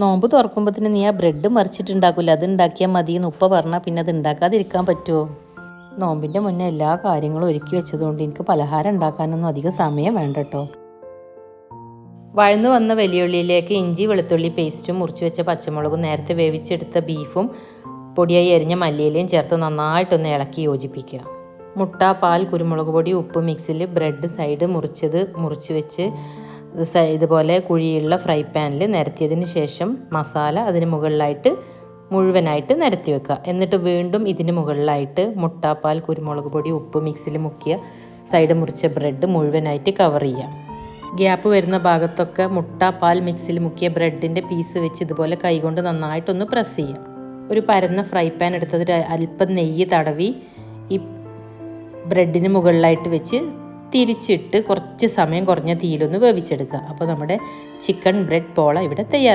നോമ്പ് തുറക്കുമ്പോഴത്തേന് നീ ആ ബ്രെഡ് മറിച്ചിട്ടുണ്ടാക്കില്ല, അത് ഉണ്ടാക്കിയാൽ മതി എന്ന് ഉപ്പ പറഞ്ഞാൽ പിന്നെ അത് ഉണ്ടാക്കാതിരിക്കാൻ പറ്റുമോ? നോമ്പിൻ്റെ മുന്നേ എല്ലാ കാര്യങ്ങളും ഒരുക്കി വെച്ചതുകൊണ്ട് എനിക്ക് പലഹാരം ഉണ്ടാക്കാനൊന്നും അധികം സമയം വേണ്ട കേട്ടോ. വഴന്നു വന്ന വലിയുള്ളിയിലേക്ക് ഇഞ്ചി വെളുത്തുള്ളി പേസ്റ്റും മുറിച്ച് വെച്ച പച്ചമുളകും നേരത്തെ വേവിച്ചെടുത്ത ബീഫും പൊടിയായി എരിഞ്ഞ മല്ലിയിലയും ചേർത്ത് നന്നായിട്ടൊന്ന് ഇളക്കി യോജിപ്പിക്കുക. മുട്ട, പാൽ, കുരുമുളക് പൊടി, ഉപ്പ് മിക്സിൽ ബ്രെഡ് സൈഡ് മുറിച്ച് വെച്ച് ഇതുപോലെ കുഴിയുള്ള ഫ്രൈ പാനിൽ നിരത്തിയതിന് ശേഷം മസാല അതിന് മുകളിലായിട്ട് മുഴുവനായിട്ട് നിരത്തി വെക്കുക. എന്നിട്ട് വീണ്ടും ഇതിന് മുകളിലായിട്ട് മുട്ട, പാൽ, കുരുമുളക് പൊടി, ഉപ്പ് മിക്സിൽ മുക്കിയ സൈഡ് മുറിച്ച ബ്രെഡ് മുഴുവനായിട്ട് കവർ ചെയ്യുക. ഗ്യാപ്പ് വരുന്ന ഭാഗത്തൊക്കെ മുട്ട, പാൽ മിക്സിൽ മുക്കിയ ബ്രെഡിൻ്റെ പീസ് വെച്ച് ഇതുപോലെ കൈകൊണ്ട് നന്നായിട്ടൊന്ന് പ്രസ് ചെയ്യുക. ഒരു പരന്ന ഫ്രൈ പാൻ എടുത്തത് അല്പം നെയ്യ് തടവി ഈ ബ്രെഡിന് മുകളിലായിട്ട് വെച്ച് തിരിച്ചിട്ട് കുറച്ച് സമയം കുറഞ്ഞ തീയിലൊന്ന് വേവിച്ചെടുക്കുക. അപ്പോൾ നമ്മുടെ ചിക്കൻ ബ്രെഡ് പോള ഇവിടെ തയ്യാറായി.